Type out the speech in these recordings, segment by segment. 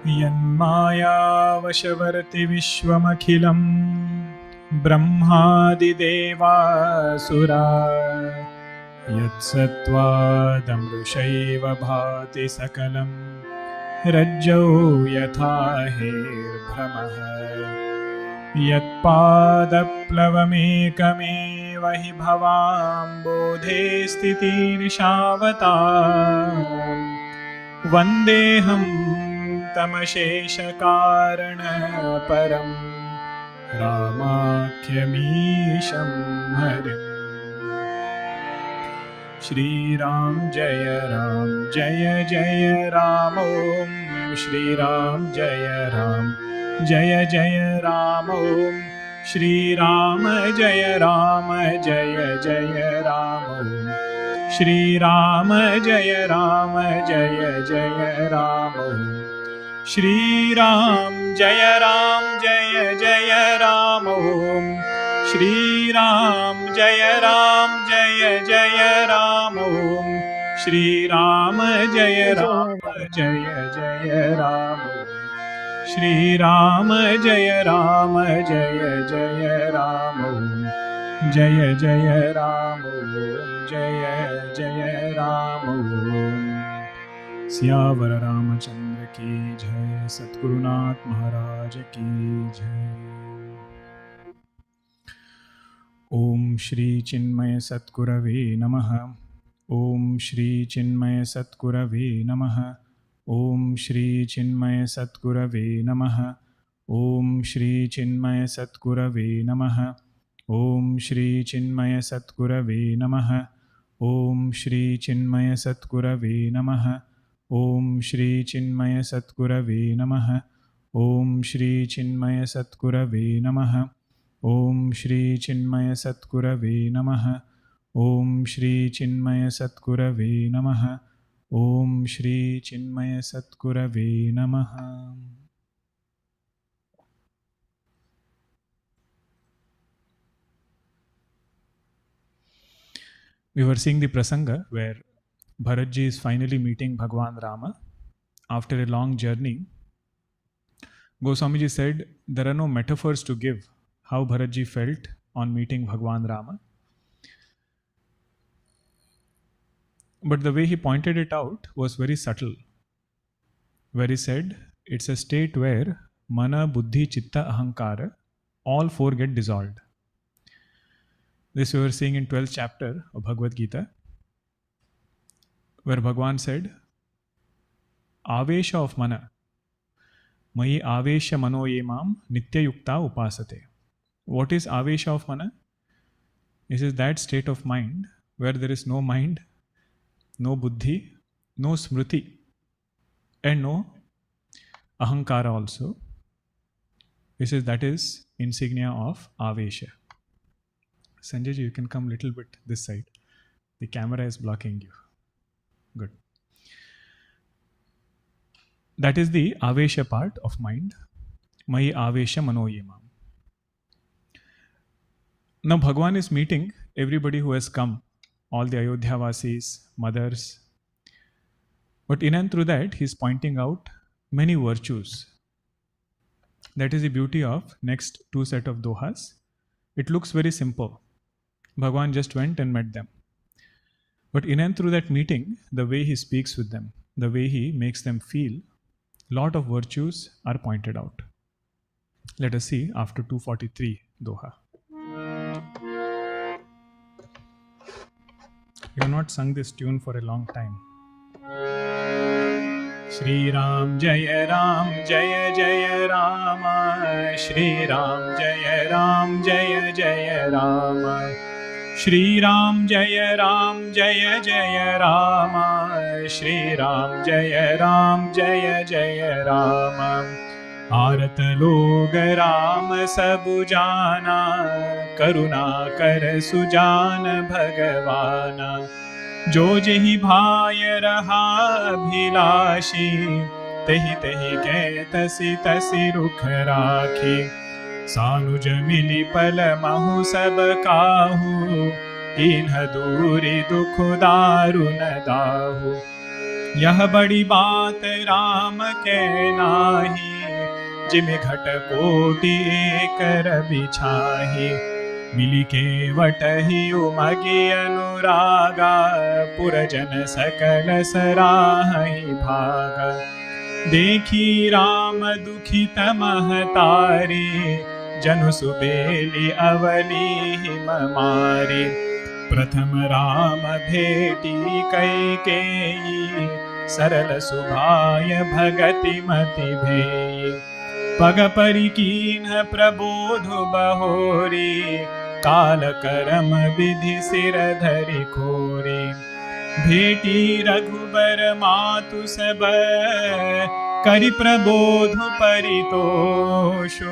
यन्मायावशवर्ति विश्वमखिलं ब्रह्मादिदेवासुरा यत्सत्त्वादमृषैव भाति सकलं रज्जौ यथा हेर्भ्रमः यत्पादप्लवमेकमेव हि भवाम्बोधे स्थितिर्षावताम् वन्देऽहं तमशेषकारणपरं रामाख्यमीशं हरिम्। श्रीराम जय जय राम ॐ श्रीराम जय जय राम ॐ श्रीराम जय जय राम ॐ श्रीराम जय जय राम ॐ श्रीराम जय जय राम ॐ श्रीराम जय जय राम ॐ श्रीराम जय जय राम ॐ श्रीराम जय जय राम ॐ जय जय राम ॐ जय राम ॐ। सियावर रामचंद्र की जय। सद्गुरुनाथ महाराज की जय। ओम श्री चिन्मय सद्गुरवे नमः। ओम श्री चिन्मय सद्गुरवे नमः। ओम श्री चिन्मय सद्गुरवे नमः। ओम श्री चिन्मय सद्गुरवे नमः। ओम श्री चिन्मय सद्गुरवे नमः। ओम श्री चिन्मय सद्गुरवे नमः। ओम श्री चिन्मय सद्गुरवे नमः। ओम श्री चिन्मय सद्गुरवे नमः। ओम श्री चिन्मय सद्गुरवे नमः। ओम श्री चिन्मय सद्गुरवे नमः। ओम श्री चिन्मय सद्गुरवे नमः। We were seeing the prasanga where Bharatji is finally meeting Bhagwan Rama after a long journey. Goswamiji said there are no metaphors to give how Bharatji felt on meeting Bhagwan Rama. But the way he pointed it out was very subtle, where he said it's a state where mana, buddhi, chitta, ahankara, all four get dissolved. This we were seeing in 12th chapter of Bhagavad Gita, where Bhagwan said, Avesha of mana, Mayi Avesha mano yemam nityayukta upasate. What is Avesha of mana? This is that state of mind where there is no mind, no buddhi, no smriti, and no ahankara also. That is insignia of Avesha. Sanjay ji, you can come a little bit this side. The camera is blocking you. Good. That is the Avesha part of mind. Mayi Avesha mano yemam. Now Bhagwan is meeting everybody who has come, all the Ayodhya Vasis, mothers. But in and through that, he is pointing out many virtues. That is the beauty of next two set of dohas. It looks very simple. Bhagwan just went and met them. But in and through that meeting, the way he speaks with them, the way he makes them feel, lot of virtues are pointed out. Let us see after 243 Doha. You have not sung this tune for a long time. Shri Ram Jaya Jaya Rama. Shri Ram Jaya Jaya Rama. Shri Ram Jaya Jaya Rama. Shri Ram Jaya Jaya Rama. आरत लोग राम सब जाना, करुणा कर सुजान भगवाना। जो जेहि भाय रहा अभिलाषी, तेहि तेहि कै तसि तसि रुख राखी। सानुज मिली पल महु सब काहू, इन्ह दूरी दुख दारुन दाहू। यह बड़ी बात राम के नाही, जिमि घट कोटि एकर बिछाही। मिली केवट ही उमगी अनुरागा, पुरजन सकल सराहि भागा। देखी राम दुखित महतारी, जनु सुबेली अवनी हिम मारी। प्रथम राम भेटी कैकेयी, सरल सुभाय भगति मति भेई। पग परि कीन्ह प्रबोध बहोरी, काल करम विधि सिर धरि खोरी। भेटी रघुबर मातु सब, करि प्रबोध परितोषु।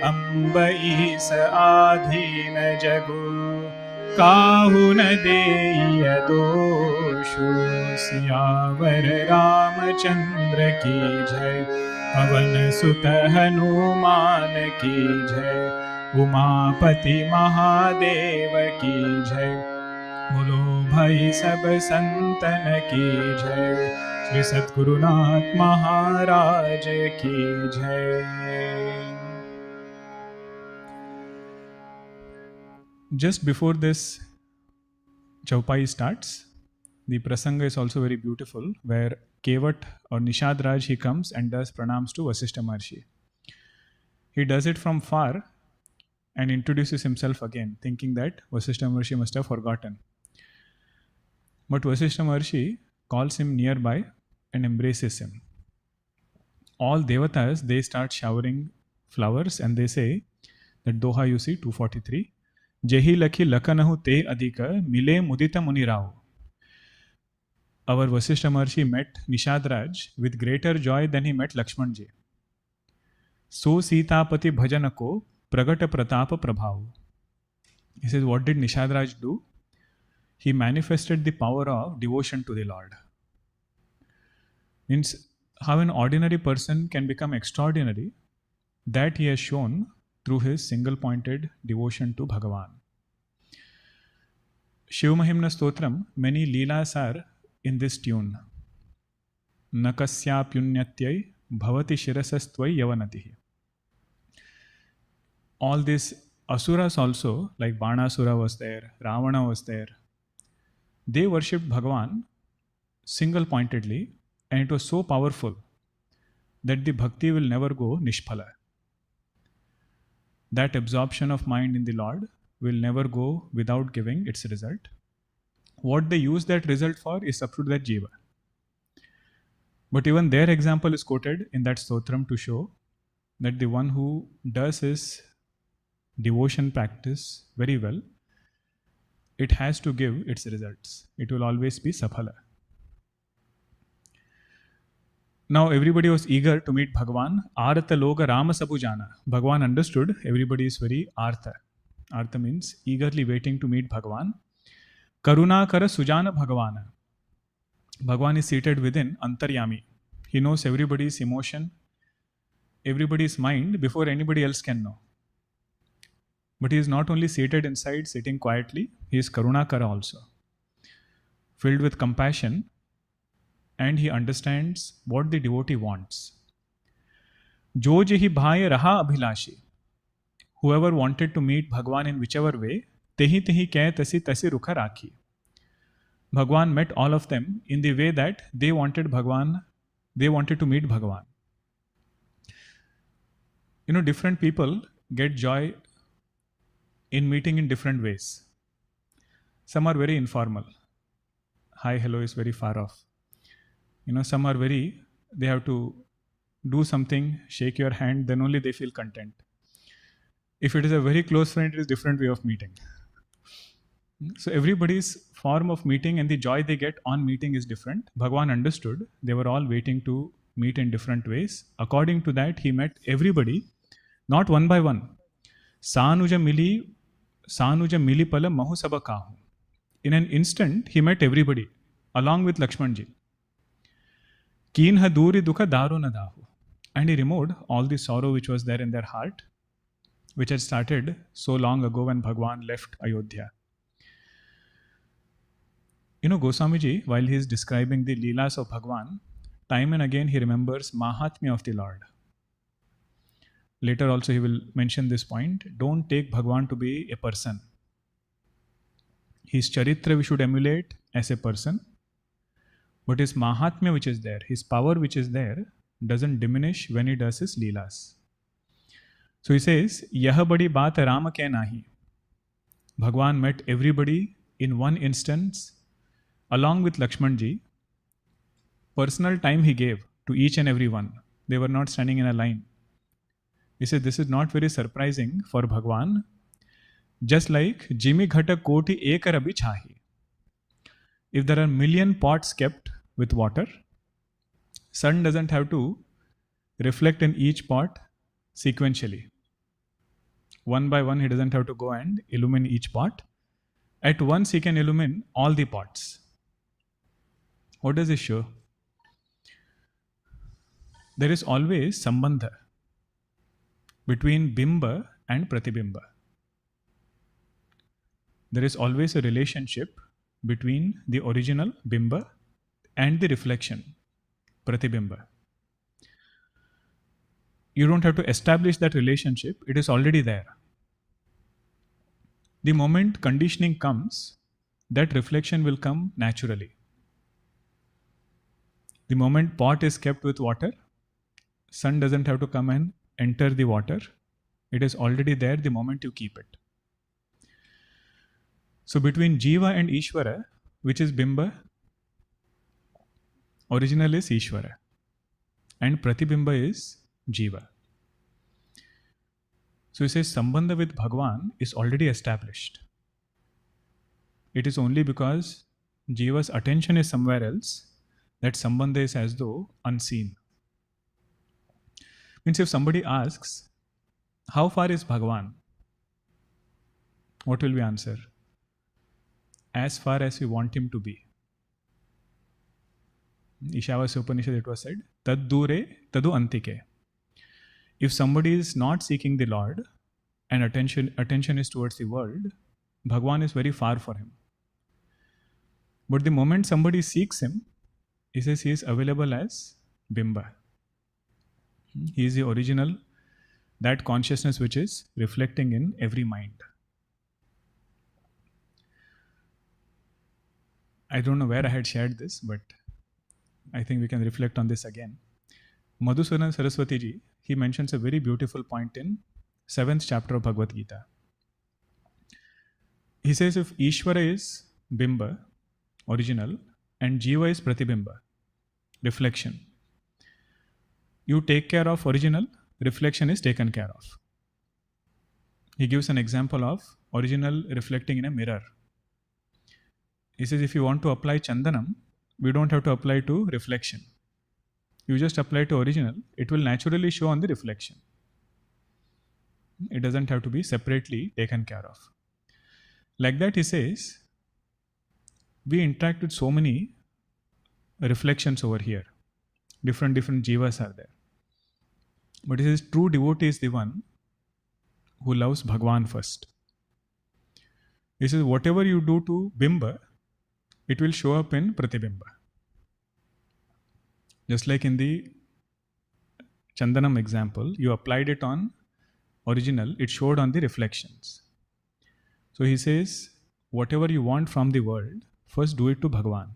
अम्बईस आधीन जगु, काहु न देय दोषु। सियावर रामचंद्र की जय, पवन सुत हनुमान की जय। उमापति महादेव की जय, बोलो भाई सब संतन की जय। श्री सद्गुरुनाथ महाराज की जय। Just before this Chaupai starts, the prasanga is also very beautiful, where Kevat or Nishad Raj, he comes and does pranams to Vasishtha Maharshi. He does it from far and introduces himself again, thinking that Vasishtha Maharshi must have forgotten. But Vasishtha Maharshi calls him nearby and embraces him. All devatas, they start showering flowers and they say that Doha you see 243, Jehi lakhi lakanahu te adhika, mile mudita munirao. Our Vasishtha Maharshi met Nishad Raj with greater joy than he met Lakshmanji. So Sitapati bhajanako pragata pratapa prabhav. He says, what did Nishad Raj do? He manifested the power of devotion to the Lord. Means how an ordinary person can become extraordinary, that he has shown through his single-pointed devotion to Bhagavan. Shivamahimna Stotram, many leelas are in this tune. Nakasya pyunyatyai bhavati shirasastvai yavanatihi. All these asuras also, like Banasura was there, Ravana was there, they worshipped Bhagavan single-pointedly, and it was so powerful that the bhakti will never go nishphala. That absorption of mind in the Lord will never go without giving its result. What they use that result for is up to that jiva. But even their example is quoted in that stotram to show that the one who does his devotion practice very well, it has to give its results. It will always be saphala. Now everybody was eager to meet Bhagavan. Artha loga Rama sabu jana. Bhagavan understood everybody is very artha. Artha means eagerly waiting to meet Bhagavan. Karuna kara sujana Bhagavana. Bhagavan is seated within Antaryami. He knows everybody's emotion, everybody's mind before anybody else can know. But he is not only seated inside, sitting quietly, he is Karuna kara also. Filled with compassion, and he understands what the devotee wants. Jo jehi bhai raha abhilashi. Whoever wanted to meet Bhagavan in whichever way, tehi tehi keh tasi tasi rukha rakhi. Bhagavan met all of them in the way that they wanted to meet Bhagavan. You know, different people get joy in meeting in different ways. Some are very informal. Hi, hello is very far off. You know, some are they have to do something, shake your hand, then only they feel content. If it is a very close friend, it is a different way of meeting. So everybody's form of meeting and the joy they get on meeting is different. Bhagavan understood they were all waiting to meet in different ways. According to that, he met everybody, not one by one. Sanuja mili pala mahu saba kahu. In an instant, he met everybody, along with Lakshmanji. Keenha duri dukha daru na dahu. And he removed all the sorrow which was there in their heart, which had started so long ago when Bhagavan left Ayodhya. Goswamiji, while he is describing the Leelas of Bhagwan, time and again he remembers Mahatmya of the Lord. Later also he will mention this point. Don't take Bhagwan to be a person. His charitra we should emulate as a person, but his Mahatmya which is there, his power which is there, doesn't diminish when he does his Leelas. So he says, Yah badi baat Rama ke nahi. Bhagwan met everybody in one instance, along with Lakshmanji. Personal time he gave to each and every one. They were not standing in a line. He said, this is not very surprising for Bhagwan. Just like Jimi Ghata Koti Ekar Abhi Chahi. If there are million pots kept with water, sun doesn't have to reflect in each pot sequentially. One by one, he doesn't have to go and illumine each pot. At once, he can illumine all the pots. What does this show? There is always sambandha between bimba and pratibimba. There is always a relationship between the original bimba and the reflection, pratibimba. You don't have to establish that relationship, it is already there. The moment conditioning comes, that reflection will come naturally. The moment pot is kept with water, sun doesn't have to come and enter the water. It is already there the moment you keep it. So between Jiva and Ishvara, which is Bimba, original is Ishvara, and Pratibimba is Jiva. So he says Sambandha with Bhagwan is already established. It is only because Jiva's attention is somewhere else that Sambandha is as though unseen. Means if somebody asks, how far is Bhagwan? What will we answer? As far as we want him to be. Ishavasya Upanishad it was said, Tad dure tadu antike. If somebody is not seeking the Lord and attention is towards the world, Bhagwan is very far for him. But the moment somebody seeks him, he says he is available as Bimba. He is the original, that consciousness which is reflecting in every mind. I don't know where I had shared this, but I think we can reflect on this again. Madhusudan Saraswati ji, he mentions a very beautiful point in 7th chapter of Bhagavad Gita. He says if Ishvara is Bimba, original, and Jiva is Pratibimba, reflection, you take care of original, reflection is taken care of. He gives an example of original reflecting in a mirror. He says if you want to apply Chandanam, we don't have to apply to reflection. You just apply to original, it will naturally show on the reflection. It doesn't have to be separately taken care of. Like that he says, we interact with so many reflections over here. Different jivas are there. But he says true devotee is the one who loves Bhagwan first. He says whatever you do to Bimba, it will show up in Pratibimba. Just like in the Chandanam example, you applied it on original, it showed on the reflections. So he says, whatever you want from the world, first do it to Bhagwan.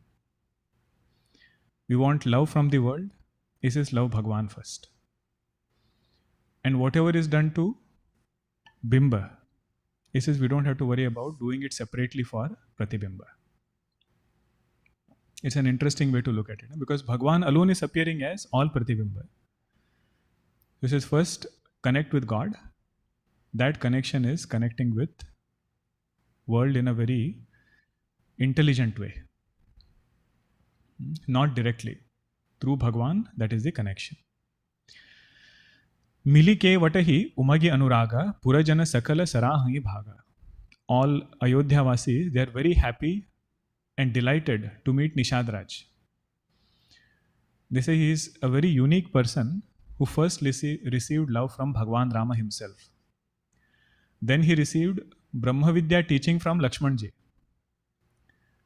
We want love from the world, he says love Bhagwan first. And whatever is done to Bimba, he says we don't have to worry about doing it separately for Pratibimba. It's an interesting way to look at it, because Bhagwan alone is appearing as all Pratibimba. This is first connect with God. That connection is connecting with world in a very intelligent way. Not directly. Through Bhagwan, that is the connection. Mili ke vatahi umagi anuraga purajana sakala sarahangi bhaga. All Ayodhyavasis, they are very happy and delighted to meet Nishad Raj. They say he is a very unique person who first received love from Bhagwan Rama himself. Then he received Brahma Vidya teaching from Lakshmanji.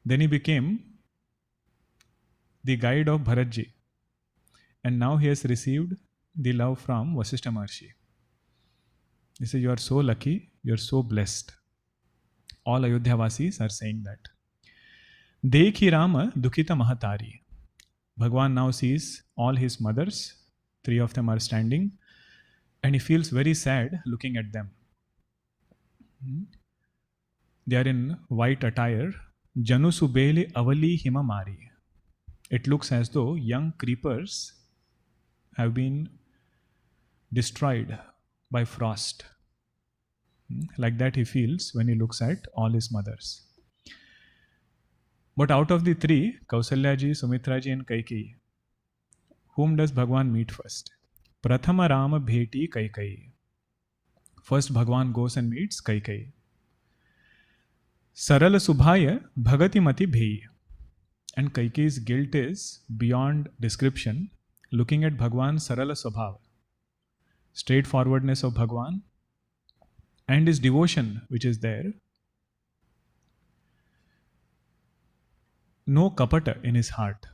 Then he became the guide of Bharatji. And now he has received the love from Vasishtha Maharshi. He says, you are so lucky, you are so blessed. All Ayodhyavasis are saying that. Dekhi Rama Dukhita Mahatari. Bhagwan now sees all his mothers, 3 of them are standing, and he feels very sad looking at them. They are in white attire. Janu Subeli Avali Himamari. It looks as though young creepers have been destroyed by frost. Like that he feels when he looks at all his mothers. But out of the 3, Kausalyaji, Sumitraji and Kaikeyi, whom does Bhagwan meet first? Prathama Rama Bheti Kaikeyi. First Bhagwan goes and meets Kaikeyi. Sarala Subhaya Bhagati Mati Bheyi. And Kaikeyi's guilt is beyond description, looking at Bhagwan's Sarala Swabhava, straightforwardness of Bhagwan, and his devotion which is there. No kapata in his heart.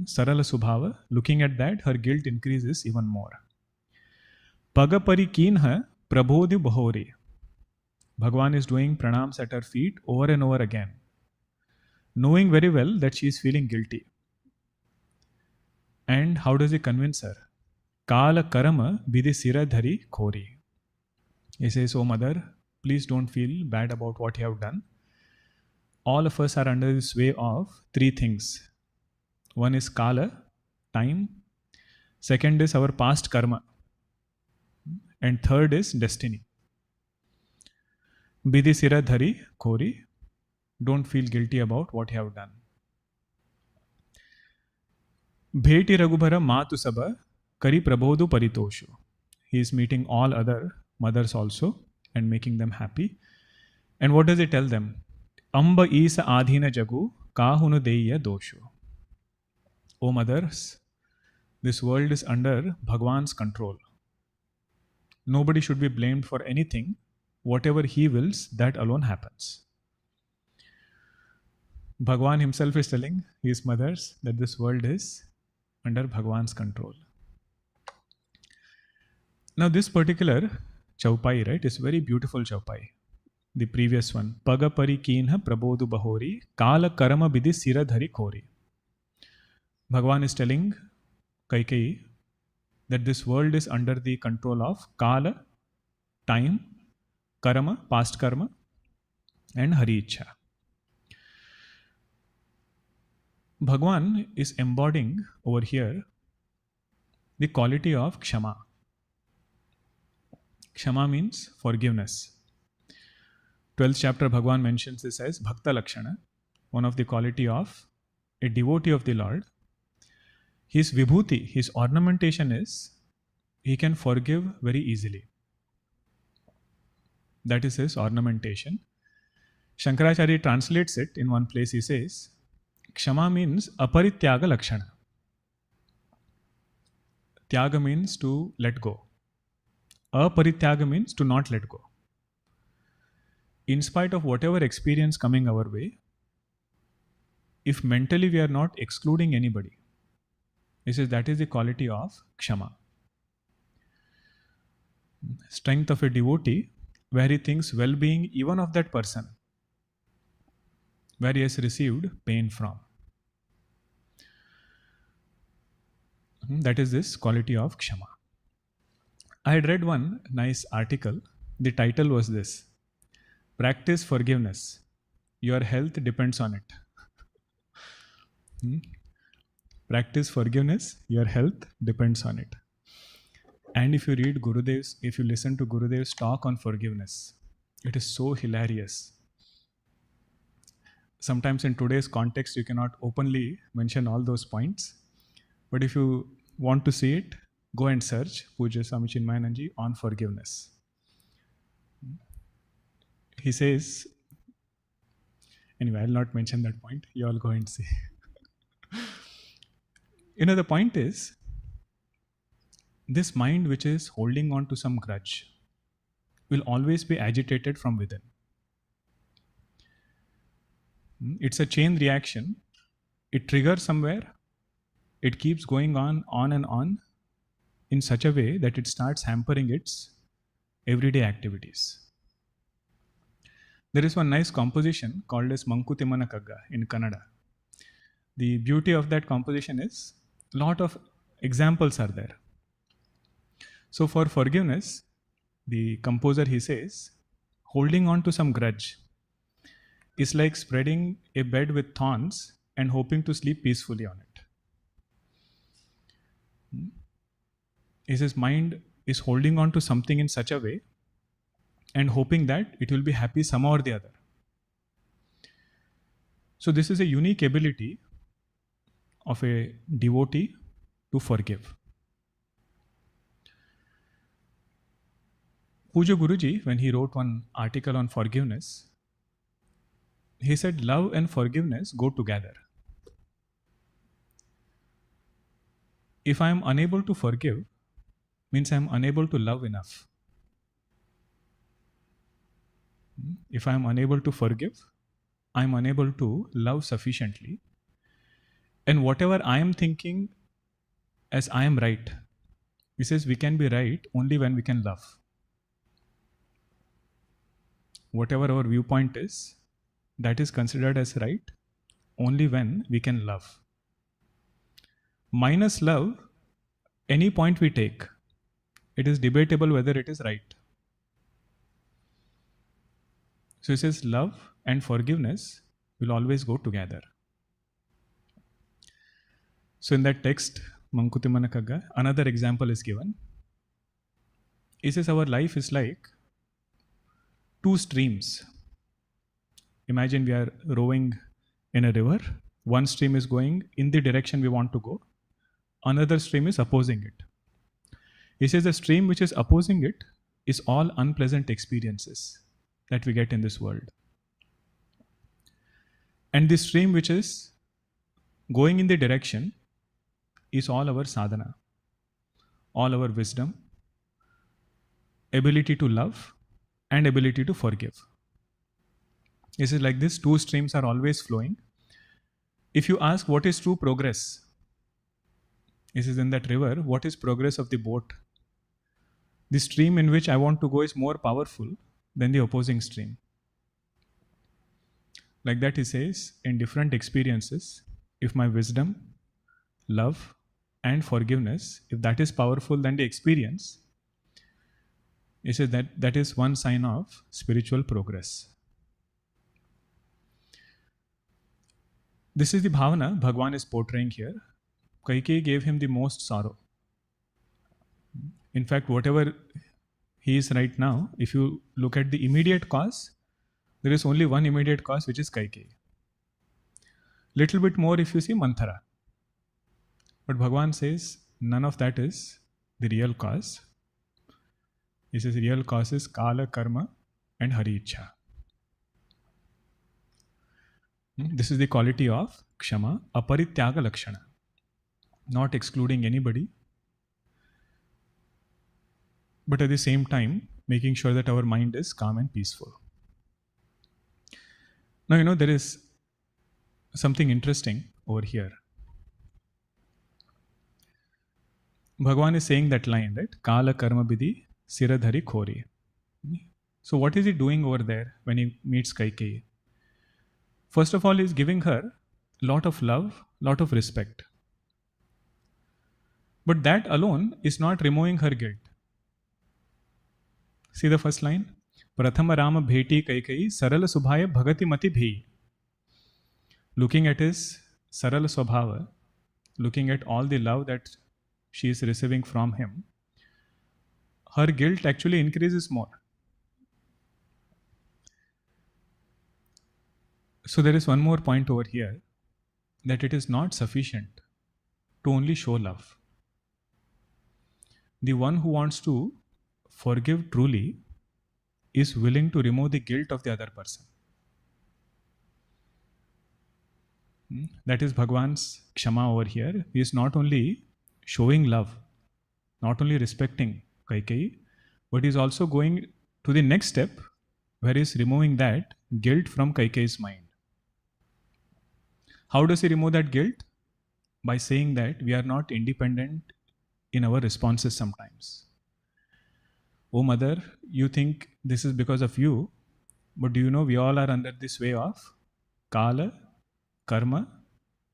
Sarala Subhava, looking at that, her guilt increases even more. Pagapari Kinha Prabodhi Bahori. Bhagwan is doing pranams at her feet over and over again, knowing very well that she is feeling guilty. And how does he convince her? Kala Karama Bidi Siradhari Khori. He says, oh mother, please don't feel bad about what you have done. All of us are under the sway of 3 things. One is Kala, time. Second is our past karma. And third is destiny. Bidi Siradhari Khori. Don't feel guilty about what you have done. Bheti Raghubhara Matu Sabha Kari Prabodhu Paritoshu. He is meeting all other mothers also and making them happy. And what does he tell them? Amba Isa Adhina Jagu Kahunu Deiya Doshu. O mothers, this world is under Bhagwan's control. Nobody should be blamed for anything. Whatever he wills, that alone happens. Bhagwan himself is telling his mothers that this world is under Bhagwan's control. Now this particular chaupai, right, is very beautiful chaupai. The previous one, Pagapari Kinha Prabodhu Bahori, Kala Karama Bidi Siradhari Khori. Bhagwan is telling Kaikeyi that this world is under the control of Kala, time, Karma, past karma, and Hari Ichha. Bhagwan is embodying over here the quality of Kshama. Kshama means forgiveness. 12th chapter Bhagwan mentions this as Bhakta Lakshana, one of the quality of a devotee of the Lord. His vibhuti, his ornamentation is, he can forgive very easily. That is his ornamentation. Shankaracharya translates it in one place. He says, Kshama means aparityaga lakshana. Tyaga means to let go. Aparityaga means to not let go. In spite of whatever experience coming our way, if mentally we are not excluding anybody, he says that is the quality of Kshama. Strength of a devotee, where he thinks well-being even of that person, where he has received pain from. That is this quality of Kshama. I had read one nice article. The title was this: Practice forgiveness. Your health depends on it. Practice forgiveness. Your health depends on it. And if you read Gurudev's, if you listen to Gurudev's talk on forgiveness, it is so hilarious. Sometimes in today's context, you cannot openly mention all those points. But if you want to see it, go and search Pujya Swami Chinmaya on forgiveness. He says, anyway, I'll not mention that point. You all go and see. The point is, this mind which is holding on to some grudge will always be agitated from within. It's a chain reaction. It triggers somewhere it keeps going on and on in such a way that it starts hampering its everyday activities. There is one nice composition called as Mankutimana Kagga in Kannada. The beauty of that composition is a lot of examples are there. So for forgiveness, the composer, he says, holding on to some grudge is like spreading a bed with thorns and hoping to sleep peacefully on it. He says mind is holding on to something in such a way and hoping that it will be happy somehow or the other. So this is a unique ability of a devotee to forgive. Puja Guruji, when he wrote one article on forgiveness, he said love and forgiveness go together. If I am unable to forgive, means I am unable to love enough. If I am unable to forgive, I am unable to love sufficiently. And whatever I am thinking as I am right, he says we can be right only when we can love. Whatever our viewpoint is, that is considered as right only when we can love. Minus love, any point we take, it is debatable whether it is right. So he says love and forgiveness will always go together. So in that text, Mankutimana Kagga, another example is given. He says our life is like two streams. Imagine we are rowing in a river. One stream is going in the direction we want to go. Another stream is opposing it. He says the stream which is opposing it is all unpleasant experiences that we get in this world. And the stream which is going in the direction is all our sadhana, all our wisdom, ability to love, and ability to forgive. This is like this, two streams are always flowing. If you ask what is true progress, this is in that river, what is progress of the boat? The stream in which I want to go is more powerful than the opposing stream. Like that he says, in different experiences, if my wisdom, love, and forgiveness, if that is powerful than the experience, he says that is one sign of spiritual progress. This is the bhavana Bhagwan is portraying here. Kaikeyi gave him the most sorrow. In fact, whatever he is right now, if you look at the immediate cause, there is only one immediate cause, which is Kaikeyi. Little bit more if you see Manthara. But Bhagwan says none of that is the real cause. He says real cause is Kala, Karma and Hari Ichha. This is the quality of Kshama, Aparityaga Lakshana. Not excluding anybody, but at the same time, making sure that our mind is calm and peaceful. Now, there is something interesting over here. Bhagwan is saying that line, right? Kala karma bidhi siradhari khori. So what is he doing over there when he meets Kaikeyi? First of all, he is giving her a lot of love, lot of respect. But that alone is not removing her guilt. See the first line? Prathama Rama bheti Kaikeyi sarala subhaya bhagati mati bhi. Looking at his sarala swabhava, looking at all the love that she is receiving from him, her guilt actually increases more. So there is one more point over here, that it is not sufficient to only show love. The one who wants to forgive truly is willing to remove the guilt of the other person. That is Bhagwan's Kshama over here. He is not only showing love, not only respecting Kaikeyi, but he is also going to the next step where he is removing that guilt from Kaikeyi's mind. How does he remove that guilt? by saying that we are not independent in our responses sometimes. Oh, mother, you think this is because of you, but do you know we all are under this way of Kala, Karma,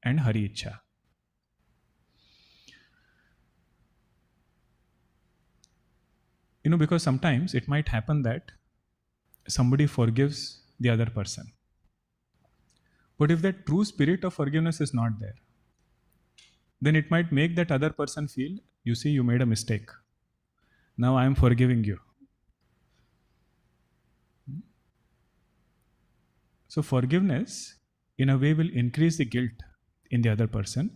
and Hari Ichha? Because sometimes it might happen that somebody forgives the other person. But if that true spirit of forgiveness is not there, then it might make that other person feel, you see, you made a mistake. Now I am forgiving you. So forgiveness, in a way, will increase the guilt in the other person.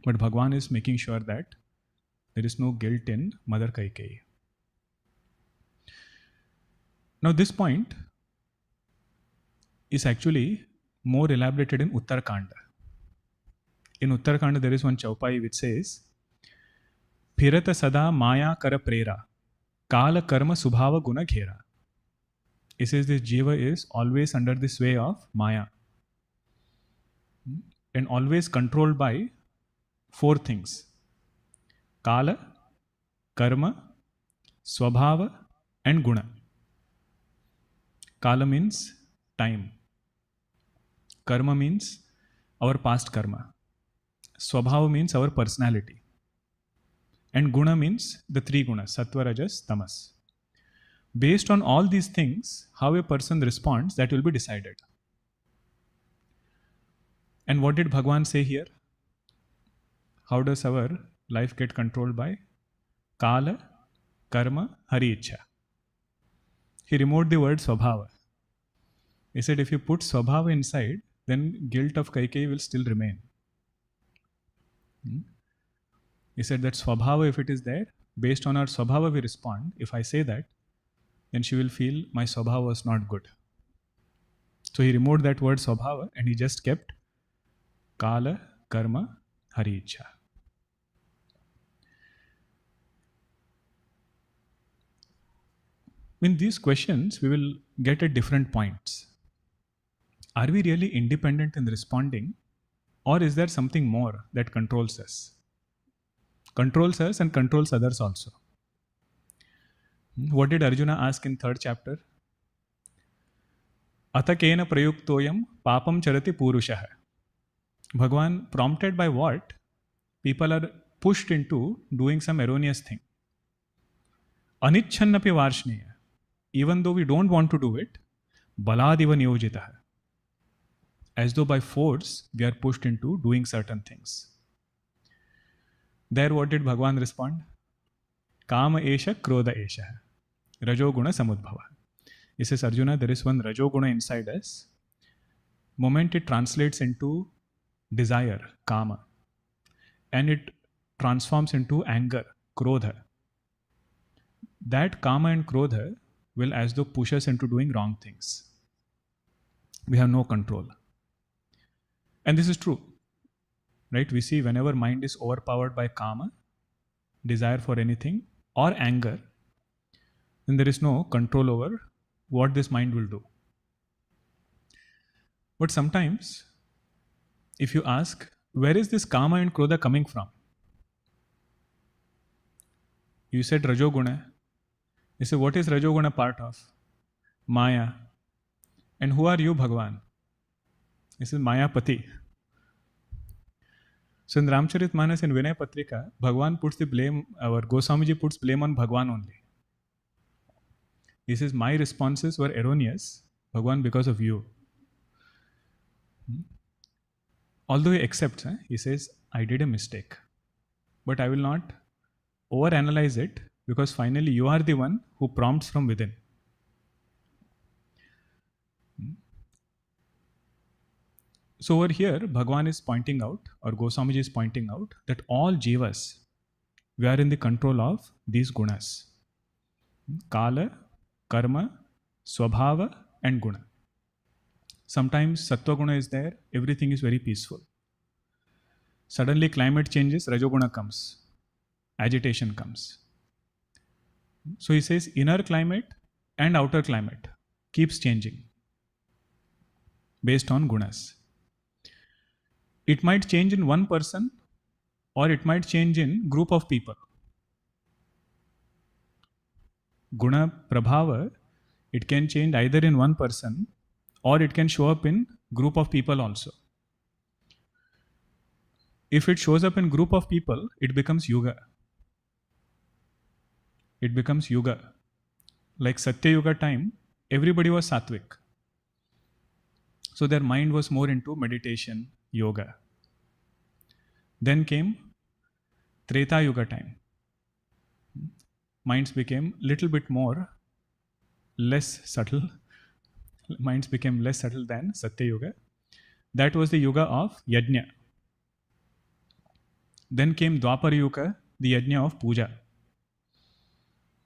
But Bhagwan is making sure that there is no guilt in Mother Kaikeyi. Now this point is actually more elaborated in Uttarakanda. In Uttarakanda, there is one chaupai which says, Phirata sada maya kara prera, kala karma subhava guna ghera. It says this jiva is always under the sway of maya and always controlled by 4 things: kala, karma, swabhava, and guna. Kala means time. Karma means our past karma. Swabhava means our personality. And guna means the 3 gunas, sattva, rajas, tamas. Based on all these things, how a person responds, that will be decided. And what did Bhagwan say here? How does our life get controlled by? Kala, karma, hari ichha. He removed the word swabhava. He said if you put swabhava inside, then guilt of Kaikeyi will still remain. He said that swabhava, if it is there, based on our swabhava we respond. If I say that, then she will feel my swabhava was not good. So he removed that word swabhava and he just kept kala, karma, hari ichha. In these questions, we will get at different points. Are we really independent in responding, or is there something more that controls us? Controls us and controls others also. What did Arjuna ask in 3rd chapter? Atakena prayuktoyam papam charati purushah. Bhagwan, prompted by what? People are pushed into doing some erroneous thing. Anichhannapi varshneya. Even though we don't want to do it, baladiva niyojitah. As though by force we are pushed into doing certain things. There what did Bhagwan respond? Kama esha krodha esha. Rajoguna samudbhava. He says, Arjuna, there is one rajoguna inside us. Moment it translates into desire, kama. And it transforms into anger, krodha. That kama and krodha will as though push us into doing wrong things. We have no control. And this is true. Right? We see whenever mind is overpowered by kama, desire for anything, or anger, then there is no control over what this mind will do. But sometimes, if you ask, where is this kama and krodha coming from? You said Rajoguna. You say, what is Rajoguna part of? Maya. And who are you, Bhagavan? This is Maya Pati. So in Ramcharitmanas in Vinay Patrika, Bhagavan puts the blame, our Goswamiji puts blame on Bhagavan only. He says, my responses were erroneous, Bhagavan, because of you. Although he accepts, he says, I did a mistake. But I will not overanalyze it, because finally you are the one who prompts from within. So over here, Bhagavan is pointing out, or Goswamiji is pointing out, that all jivas, we are in the control of these gunas. Kala, karma, swabhava, and guna. Sometimes sattva guna is there, everything is very peaceful. Suddenly climate changes, rajoguna comes. Agitation comes. So he says inner climate and outer climate keeps changing based on gunas. It might change in one person or it might change in group of people. Guna Prabhava, it can change either in one person or it can show up in group of people also. If it shows up in group of people, it becomes Yuga. It becomes Yuga. Like Satya Yuga time, everybody was Sattvic. So their mind was more into meditation, yoga. Then came Treta Yuga time. Minds became little bit more less subtle. Minds became less subtle than Satya Yuga. That was the Yuga of Yajna. Then came Dwapar Yuga, the Yajna of Puja.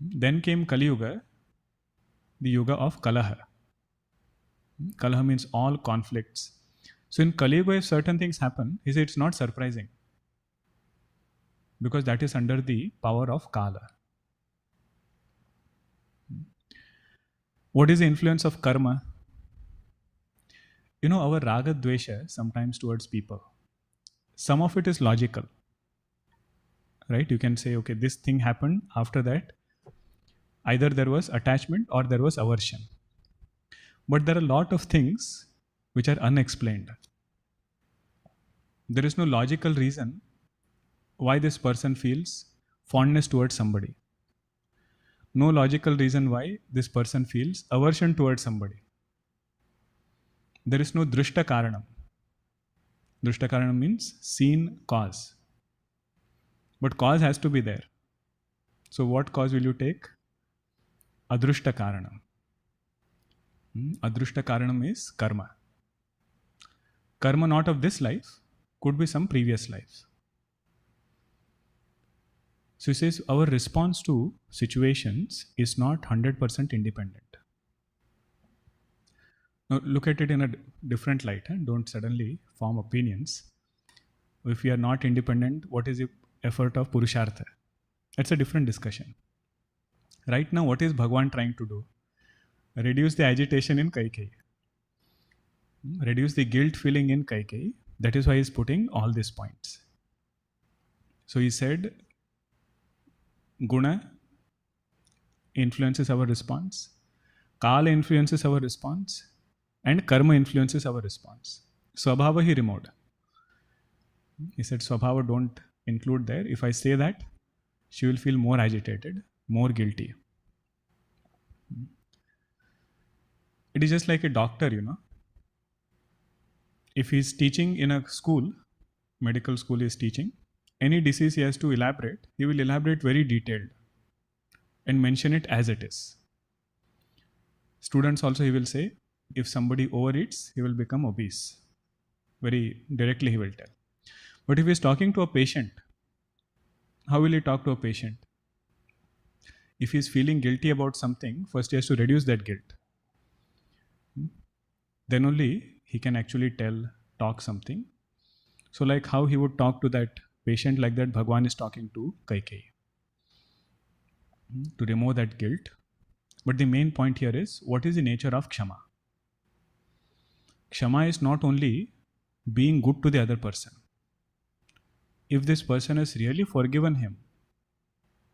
Then came Kali Yuga, the Yuga of Kalaha. Kalaha means all conflicts. So in Kali Yuga, if certain things happen, he said it's not surprising. Because that is under the power of Kala. What is the influence of karma? You know, our raga dvesha sometimes towards people, some of it is logical. Right? You can say, okay, this thing happened. After that, either there was attachment or there was aversion. But there are a lot of things which are unexplained. There is no logical reason why this person feels fondness towards somebody. No logical reason why this person feels aversion towards somebody. There is no drishta karanam. Drishta karanam means seen cause. But cause has to be there. So what cause will you take? Adrushta karanam. Adrushta karanam is karma. Karma not of this life, could be some previous life. So he says our response to situations is not 100% independent. Now look at it in a different light. Don't suddenly form opinions. If we are not independent, what is the effort of Purushartha? That's a different discussion. Right now, what is Bhagwan trying to do? Reduce the agitation in Kaikeyi. Reduce the guilt feeling in Kaikeyi. That is why he is putting all these points. So he said, Guna influences our response, Kala influences our response, and Karma influences our response. Swabhava he removed. He said, Swabhava don't include there. If I say that, she will feel more agitated, more guilty. It is just like a doctor, you know. If he is teaching in a school, medical school is teaching, any disease he has to elaborate, he will elaborate very detailed and mention it as it is. Students also he will say, if somebody overeats, he will become obese. Very directly he will tell. But if he is talking to a patient, how will he talk to a patient? If he is feeling guilty about something, first he has to reduce that guilt. Then only he can actually talk something. So like how he would talk to that patient, like that Bhagwan is talking to Kaikeyi. To remove that guilt. But the main point here is, what is the nature of Kshama? Kshama is not only being good to the other person. If this person has really forgiven him,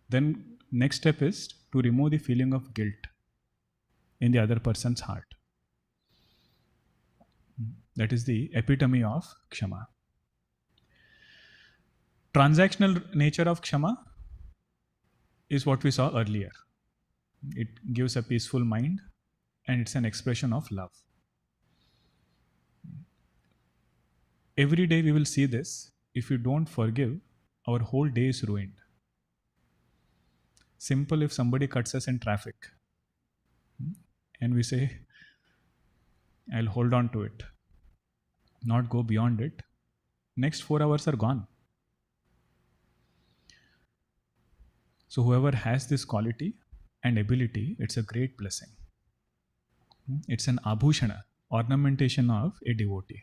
then next step is to remove the feeling of guilt in the other person's heart. That is the epitome of Kshama. Transactional nature of Kshama is what we saw earlier. It gives a peaceful mind and it's an expression of love. Every day we will see this. If you don't forgive, our whole day is ruined. Simple, if somebody cuts us in traffic and we say, I'll hold on to it, not go beyond it, next 4 hours are gone. So whoever has this quality and ability, it's a great blessing. It's an abhushana, ornamentation of a devotee.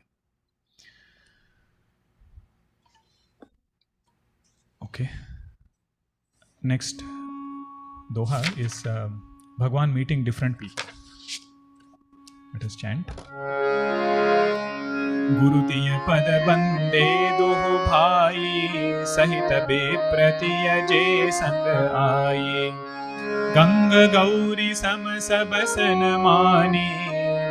Okay. Next, Doha is Bhagwan meeting different people. Let us chant. गुरु तिय पद बंदे दोहु भाई, सहित बेप्रतिय जे संग आए। गंग गौरी सम सब सन मानी,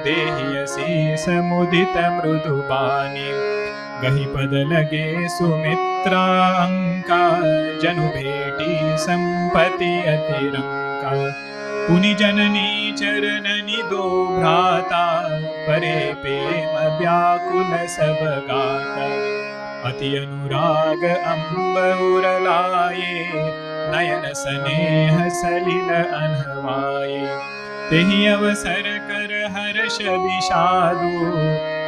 देहि असीस मुदित मृदु बानी। गहि पद लगे सुमित्रा अंका, जनु भेटी संपति अतिरंका। पुनि जननी चरणनि दो भ्राता, परे प्रेम व्याकुल सब गाता। अति अनुराग अम्बउर लाए, नयन स्नेह सलिल अनहवाए। तेहि अवसर कर हर्ष विषादु,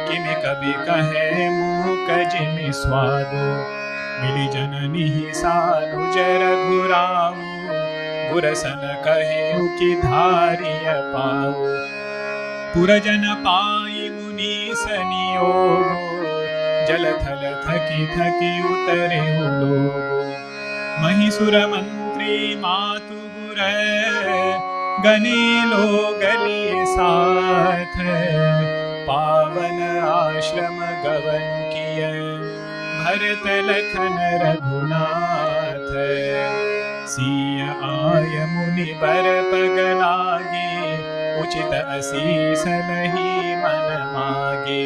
किमि कबि कहे मूक जिमि स्वादु। मिली जननी सानुज रघुराऊ, गुरसन कहेउ कि धारिय पाऊ। पुरजन पाई मुनीस नियोगो, जल थल थकी थकी उतरे लोगो। महिसुर मंत्री मातु गुर, गने लोगलिए साथ। पावन आश्रम गवन किय, भरत लखन रघुनाथ। सिय आय मुनि बर पग लागे, उचित असीस नहीं मन मागे।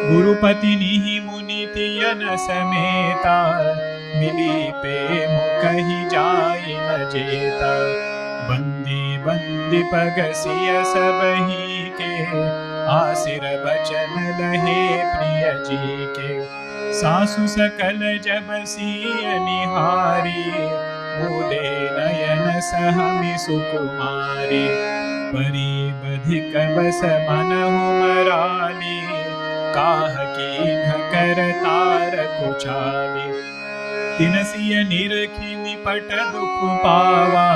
गुरुपति निहि मुनि तियन समेता, मिली प्रेम कहि जाय न जेता। बंदी बंदी पग सिय सबहि के, आसिर बचन लहे प्रिय जी के। सासु सकल जब सिय निहारी, मुदे नयन सहमि सुकुमारी। परि बधिक बस मनहु मराली, काह कीन्ह कर तार कुचाली। तिनसिय निरखि निपट दुख पावा,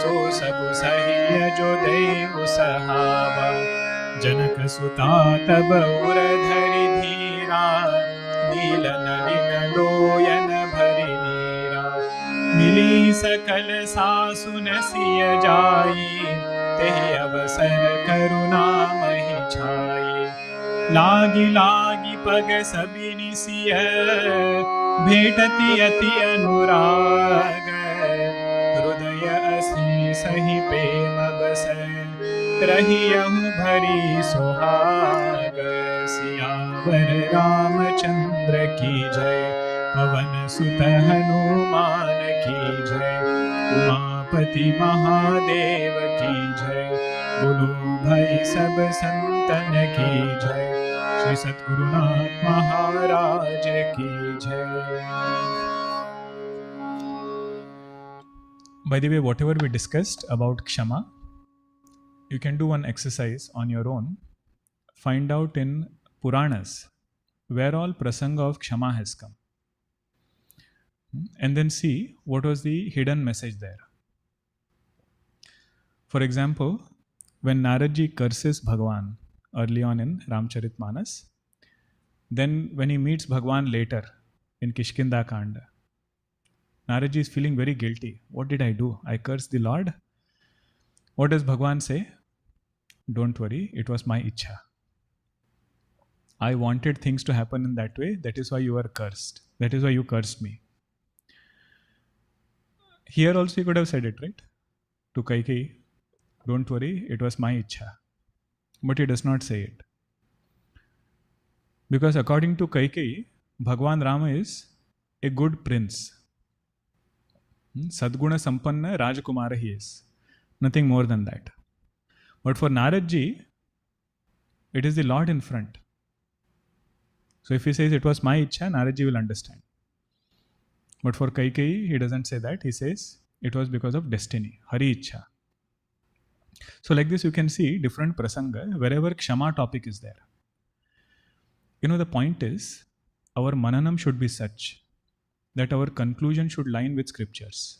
सो सबु सहिय जो देव सहावा। जनक सुता तब उर धरि धीरा, नील नलिन लोयन भरि नीरा। मिली सकल सासुन सिय जाई, तेहि अवसर करुणा महि छाई। लागी लागी पग सबिनि सिय, भेटति अति अनुराग। हृदय असीस ही प्रेम बस, रहियहु भरी सुहाग। सियावर रामचंद्र की जय, पवन सुत हनुमान की जय। उमापति महादेव की जय, बोलो भाई सब संतन की जय। श्री सद्गुरुनाथ महाराज की जय। By the way, whatever we discussed about Kshama, you can do one exercise on your own. Find out in Puranas where all prasanga of Kshama has come. And then see what was the hidden message there. For example, when Naradji curses Bhagwan early on in Ramcharitmanas, then when he meets Bhagwan later in KishkindaKand, Naradji is feeling very guilty. What did I do? I cursed the Lord. What does Bhagwan say? Don't worry, it was my ichha. I wanted things to happen in that way. That is why you are cursed. That is why you cursed me. Here also you could have said it, right? To Kaikeyi, don't worry, it was my ichha. But he does not say it. Because according to Kaikeyi, Bhagwan Rama is a good prince. Sadguna Sampanna Rajkumara he is. Nothing more than that. But for Naradji, it is the Lord in front. So if he says it was my ichha, Naradji will understand. But for Kaikeyi, he doesn't say that. He says it was because of destiny, Hari ichha. So like this you can see different prasanga wherever Kshama topic is there. You know, the point is, our mananam should be such that our conclusion should line with scriptures.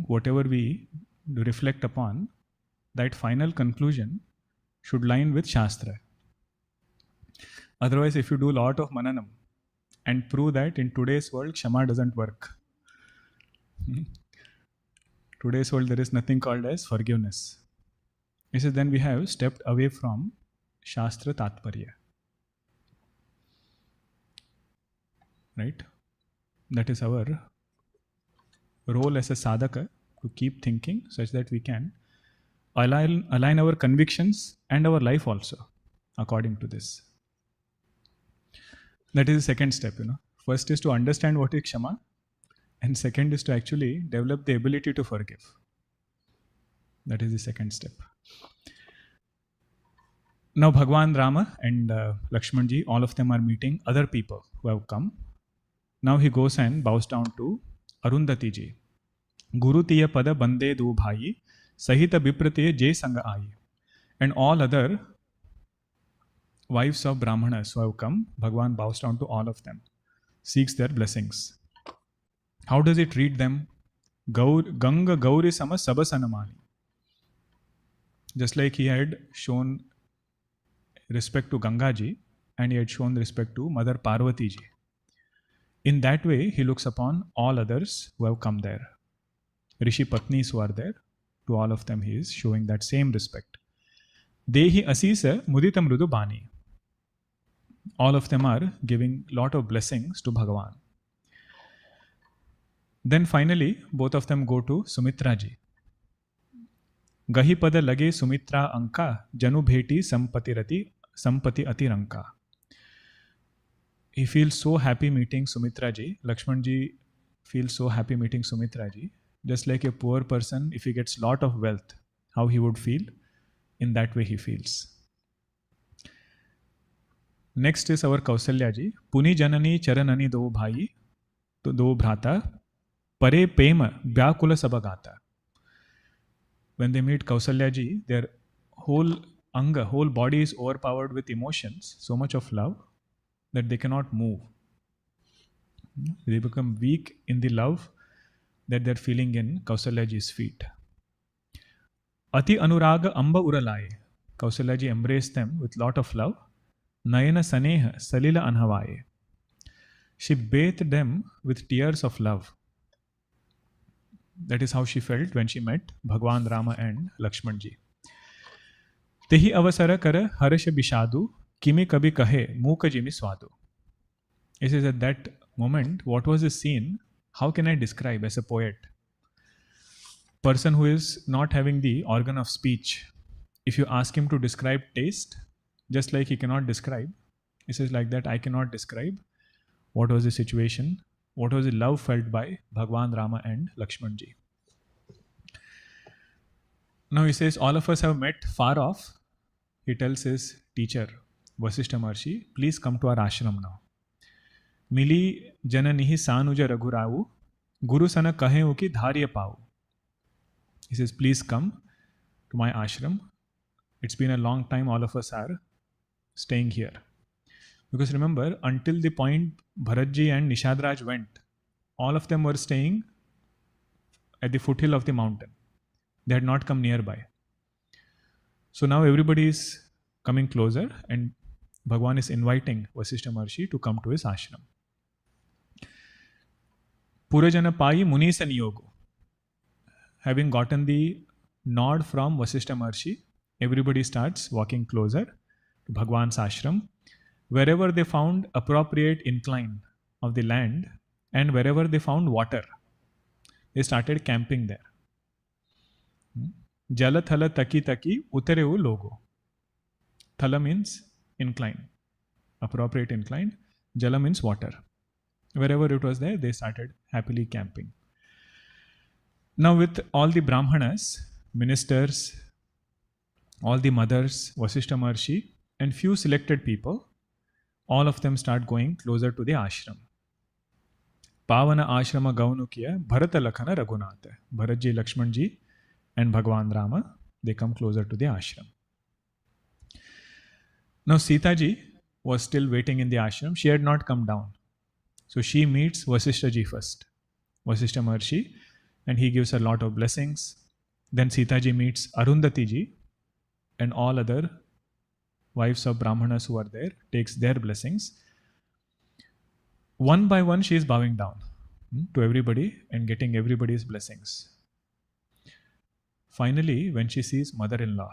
Whatever we reflect upon, that final conclusion should line with Shastra. Otherwise, if you do a lot of mananam and prove that in today's world, Kshama doesn't work. Today's world, there is nothing called as forgiveness. He says, then we have stepped away from Shastra Tatparya. Right? That is our role as a sadhaka, to keep thinking such that we can align our convictions and our life also according to this. That is the second step. First is to understand what is Kshama, and second is to actually develop the ability to forgive. That is the second step. Now Bhagwan Rama and Lakshmanji, all of them are meeting other people who have come. Now he goes and bows down to Arundhati ji. Guru tiya pada bande du bhai, sahita biprate je sanga aayi. And all other wives of Brahmanas who have come, Bhagwan bows down to all of them, seeks their blessings. How does he treat them? Ganga Gauri Sama Sabasanamani. Just like he had shown respect to Ganga ji and he had shown respect to Mother Parvati ji. In that way, he looks upon all others who have come there. Rishi Patnis who are there, to all of them he is showing that same respect. Dehi Asisa Mudita Mrudu Bani. All of them are giving lot of blessings to Bhagavan. Then finally, both of them go to Sumitra ji. Gahi pada lage Sumitra anka, janu bheti sampati atiranka. He feels so happy meeting Sumitra ji. Lakshman ji feels so happy meeting Sumitra ji. Just like a poor person, if he gets lot of wealth, how he would feel, in that way he feels. Next is our Kausalya ji. Puni janani charanani do bhai, to do bhrata, pare pema vyakula sabagata. When they meet Kausalya ji, their whole anga, whole body is overpowered with emotions, so much of love, that they cannot move. They become weak in the love that they're feeling in Kausalya ji's feet. Ati anuraga amba uralaye. Kausalya ji embraced them with lot of love. Nayana saneha salila anhavaye. She bathed them with tears of love. That is how she felt when she met Bhagwan Rama and Lakshman ji. Tehi avasara kara harsha bishadu, kimi kabi kahe muka jimi swadu. It says at that moment, what was the scene? How can I describe as a poet? Person who is not having the organ of speech, if you ask him to describe taste, just like he cannot describe, he says like that, I cannot describe what was the situation, what was the love felt by Bhagwan Rama and Lakshman ji. Now he says, all of us have met far off. He tells his teacher, Vasishtha Maharshi, please come to our ashram now. Mili jananihi sanuja raghuravu, guru sana kaheu ki dharya pau. He says, please come to my ashram. It's been a long time all of us are staying here. Because remember, until the point Bharatji and Nishadraj went, all of them were staying at the foothill of the mountain. They had not come nearby. So now everybody is coming closer and Bhagwan is inviting Vasishtha Maharshi to come to his ashram. Purajana Pai Munisa Niyogo. Having gotten the nod from Vasishtha Maharshi, everybody starts walking closer to Bhagwan's ashram. Wherever they found appropriate incline of the land and wherever they found water, they started camping there. Jala thala taki taki utareu logo. Thala means incline, appropriate incline. Jala means water. Wherever it was there, they started happily camping. Now with all the Brahmanas, ministers, all the mothers, Vasishtha Maharshi, and few selected people, all of them start going closer to the ashram. Pavana ashrama gaunukiya Bharata Lakhana Raghunatha. Bharatji, Lakshmanji and Bhagwan Rama, they come closer to the ashram. Now Sita ji was still waiting in the ashram. She had not come down. So she meets Vasishtha ji first, Vasishtha Maharshi, and he gives her a lot of blessings. Then Sita ji meets Arundhati ji and all other wives of Brahmanas who are there, takes their blessings. One by one, she is bowing down to everybody and getting everybody's blessings. Finally, when she sees mother-in-law,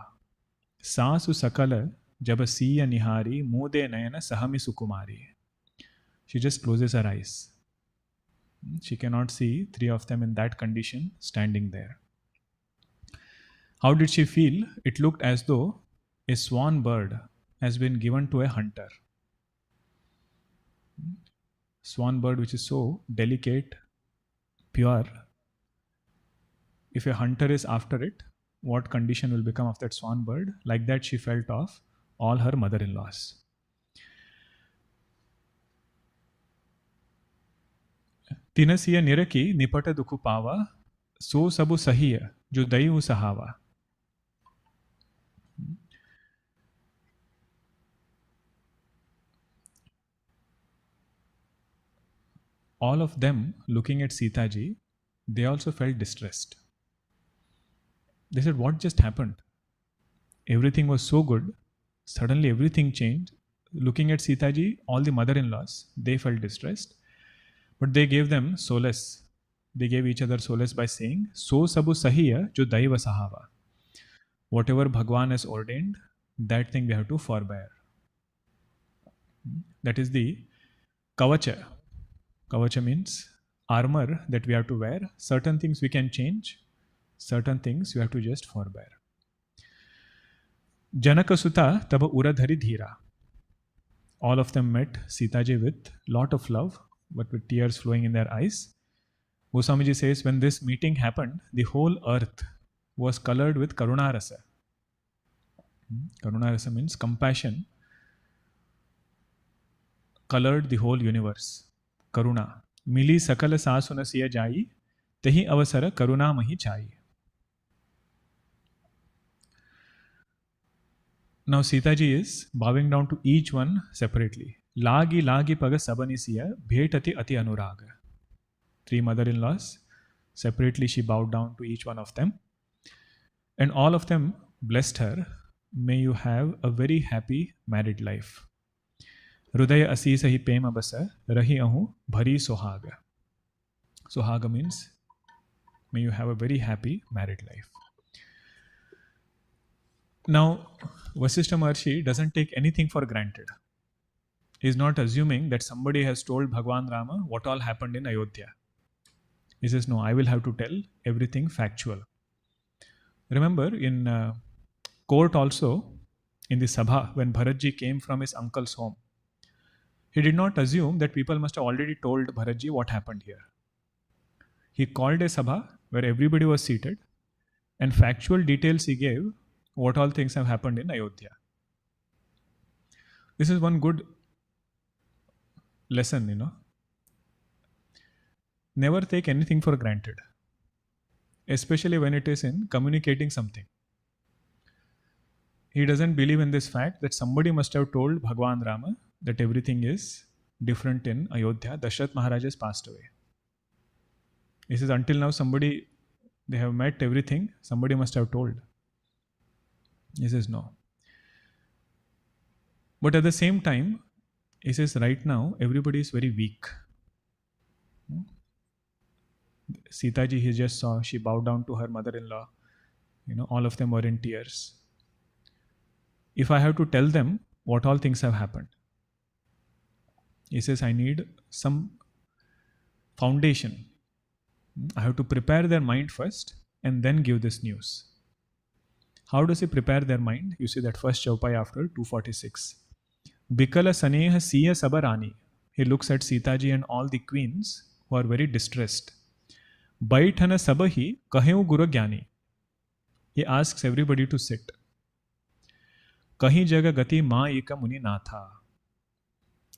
Sasu Sakala Jaba siya nihari mude nayana sahami sukumari. She just closes her eyes. She cannot see three of them in that condition standing there. How did she feel? It looked as though a swan bird has been given to a hunter. Swan bird, which is so delicate, pure. If a hunter is after it, what condition will become of that swan bird? Like that she felt of all her mother-in-laws. तिनसिय निरकी निपट दुखु पावा सो सबु सहिय जो दयु सहावा. All of them looking at Sita ji, they also felt distressed. They said, what just happened? Everything was so good. Suddenly everything changed. Looking at Sita ji, all the mother-in-laws, they felt distressed. But they gave them solace. They gave each other solace by saying, So sabu sahiya jo daiva sahava. Whatever Bhagwan has ordained, that thing we have to forbear. That is the kavacha. Kavacha means armor that we have to wear. Certain things we can change. Certain things we have to just forbear. Janakasuta taba uradhari dhira. All of them met Sitaji with lot of love, but with tears flowing in their eyes. Goswamiji says, when this meeting happened, the whole earth was colored with Karuna Rasa. Karuna Rasa means compassion colored the whole universe. Karuna. Mili sakala saasuna siya jai, tehi avasara karuna mahi chai. Now Sitaji is bowing down to each one separately. Lagi lagi paga sabani siya, bhetati ati anuraga. Three mother-in-laws. Separately she bowed down to each one of them. And all of them blessed her. May you have a very happy married life. Hridaya asisa hi pema basa, rahi ahu bhari sohaga. Sohaga means, may you have a very happy married life. Now, Vasishtha Maharshi doesn't take anything for granted. He is not assuming that somebody has told Bhagwan Rama what all happened in Ayodhya. He says, no, I will have to tell everything factual. Remember, in court also, in the Sabha, when Bharatji came from his uncle's home, he did not assume that people must have already told Bharatji what happened here. He called a Sabha where everybody was seated, and factual details he gave what all things have happened in Ayodhya. This is one good lesson, Never take anything for granted, especially when it is in communicating something. He doesn't believe in this fact that somebody must have told Bhagwan Rama that everything is different in Ayodhya. Dashrath Maharaj has passed away. He says, until now they have met everything, somebody must have told. He says, no. But at the same time, he says, right now, everybody is very weak. Sita ji, he just saw, she bowed down to her mother-in-law. All of them were in tears. If I have to tell them what all things have happened, he says, I need some foundation. I have to prepare their mind first and then give this news. How does he prepare their mind? You see that first chaupai after 246. Bikala saneha siya sabarani. He looks at Sita ji and all the queens who are very distressed. Baithana sabahi kaheu guru gyani. He asks everybody to sit. Kahi jaga gati ma eka muni natha.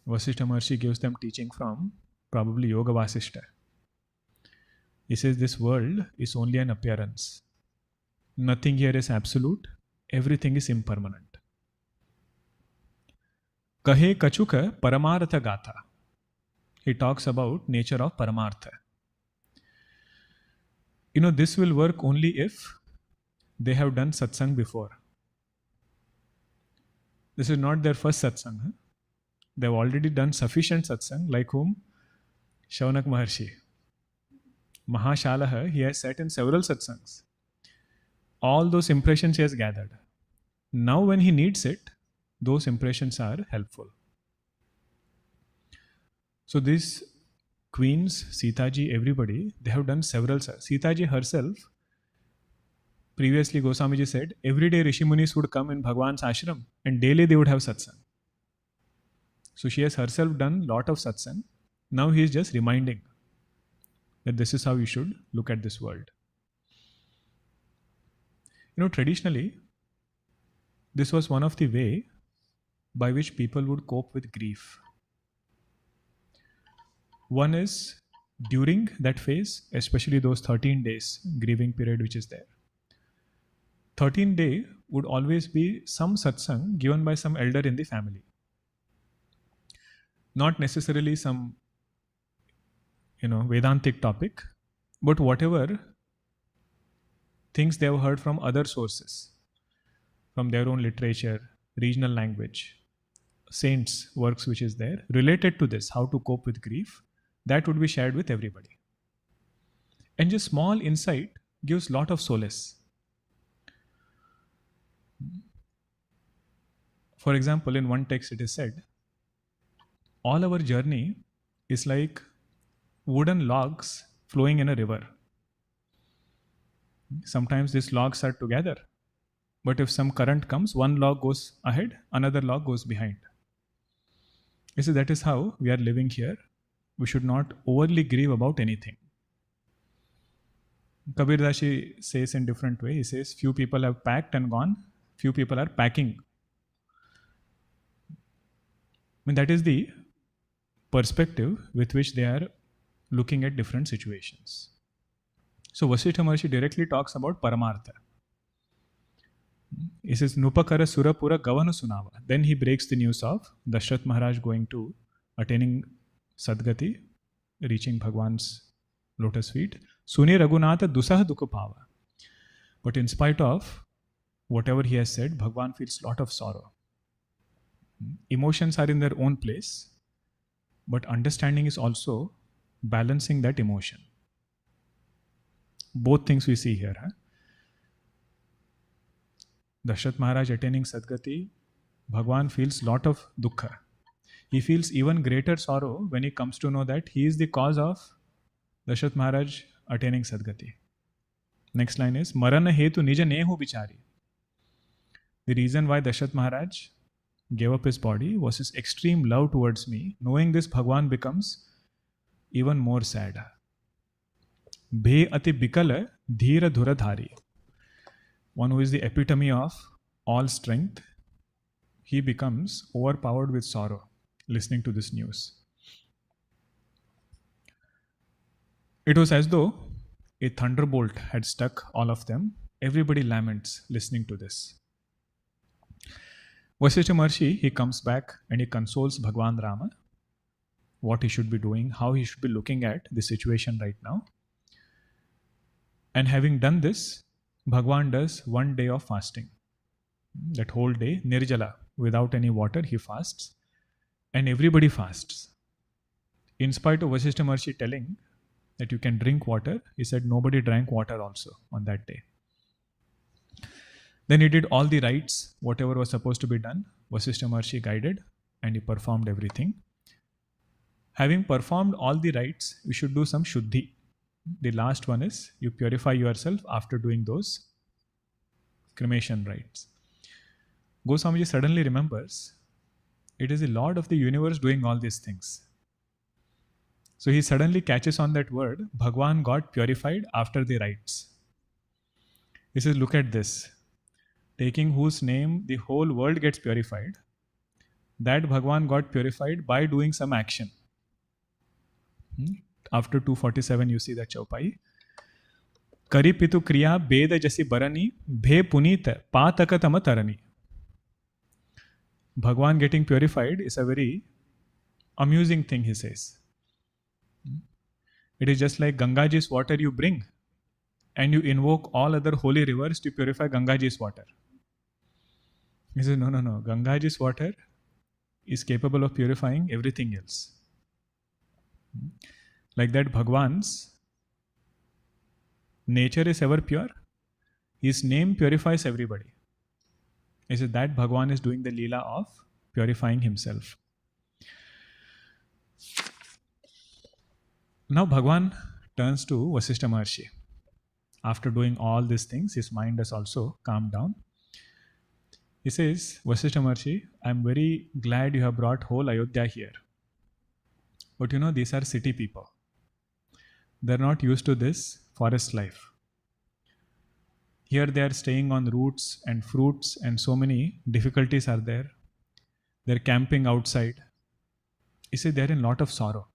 Vasishtha Maharshi gives them teaching from probably Yoga Vasishtha. He says this world is only an appearance. Nothing here is absolute. Everything is impermanent. Kahe kachuka paramartha gatha. He talks about nature of paramartha. This will work only if they have done satsang before. This is not their first satsang. They have already done sufficient satsang, like whom? Shaunak Maharshi. Mahashalaha, he has sat in several satsangs. All those impressions he has gathered. Now when he needs it, those impressions are helpful. So these queens, Sita ji, everybody, they have done several. Sita ji herself, previously Goswami ji said, every day Rishi Munis would come in Bhagwan's ashram and daily they would have satsang. So she has herself done lot of satsang. Now he is just reminding that this is how you should look at this world. Traditionally, this was one of the way by which people would cope with grief. One is during that phase, especially those 13 days grieving period which is there. 13 day would always be some satsang given by some elder in the family. Not necessarily some Vedantic topic, but whatever things they have heard from other sources, from their own literature, regional language, saints' works which is there, related to this, how to cope with grief, that would be shared with everybody. And just small insight gives lot of solace. For example, in one text it is said, all our journey is like wooden logs flowing in a river. Sometimes these logs are together, but if some current comes, one log goes ahead, another log goes behind. You see, that is how we are living here. We should not overly grieve about anything. Kabir Dashi says in different way. He says, few people have packed and gone, few people are packing. That is the perspective with which they are looking at different situations. So Vasishtha Maharshi directly talks about Paramartha. He says, Nupakara Surapura Gavana Sunava. Then he breaks the news of Dashrath Maharaj going to attaining Sadgati, reaching Bhagwan's lotus feet. Suni Raghunatha Dusah Dukapava. But in spite of whatever he has said, Bhagwan feels lot of sorrow. Emotions are in their own place, but understanding is also balancing that emotion. Both things we see here. Dashrath Maharaj attaining Sadgati, Bhagwan feels lot of dukkha. He feels even greater sorrow when he comes to know that he is the cause of Dashrath Maharaj attaining Sadgati. Next line is, Marana hetu nija nehu bichari. The reason why Dashrath Maharaj gave up his body was his extreme love towards me. Knowing this, Bhagwan becomes even more sad. Bhe ati bikala dhira dhuradhari. One who is the epitome of all strength, he becomes overpowered with sorrow listening to this news. It was as though a thunderbolt had struck all of them. Everybody laments listening to this. Vasishtha Maharshi, he comes back and he consoles Bhagwan Rama, what he should be doing, how he should be looking at the situation right now. And having done this, Bhagwan does 1 day of fasting. That whole day, Nirjala, without any water, he fasts. And everybody fasts. In spite of Vasishtha Maharshi telling that you can drink water, he said nobody drank water also on that day. Then he did all the rites, whatever was supposed to be done. Vasishtha Maharshi guided and he performed everything. Having performed all the rites, we should do some shuddhi. The last one is you purify yourself after doing those cremation rites. Goswamiji suddenly remembers it is the Lord of the universe doing all these things. So he suddenly catches on that word, Bhagwan got purified after the rites. He says, look at this. Taking whose name the whole world gets purified, that Bhagwan got purified by doing some action. After 247, you see that chaupai. Kari pitu kriya beda jasi barani bhe punita patakatama tarani. Bhagwan getting purified is a very amusing thing, he says. It is just like Gangaji's water you bring and you invoke all other holy rivers to purify Gangaji's water. He says, no. Gangaji's water is capable of purifying everything else. Like that, Bhagwan's nature is ever pure. His name purifies everybody. He says that Bhagwan is doing the Leela of purifying himself. Now Bhagwan turns to Vasishtha Maharshi. After doing all these things, his mind has also calmed down. He says, Vasishtha Maharshi, I am very glad you have brought whole Ayodhya here. But these are city people. They're not used to this forest life. Here they are staying on roots and fruits, and so many difficulties are there. They're camping outside. He said they're in a lot of sorrow.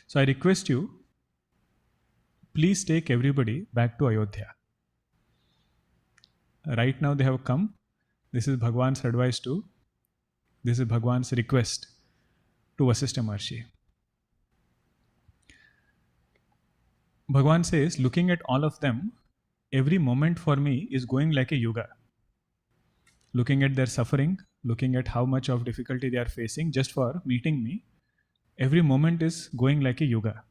So I request you, please take everybody back to Ayodhya. Right now they have come. This is Bhagwan's request to Vasishtha Maharshi. Bhagwan says, looking at all of them, every moment for me is going like a yuga. Looking at their suffering, looking at how much of difficulty they are facing just for meeting me, every moment is going like a yuga.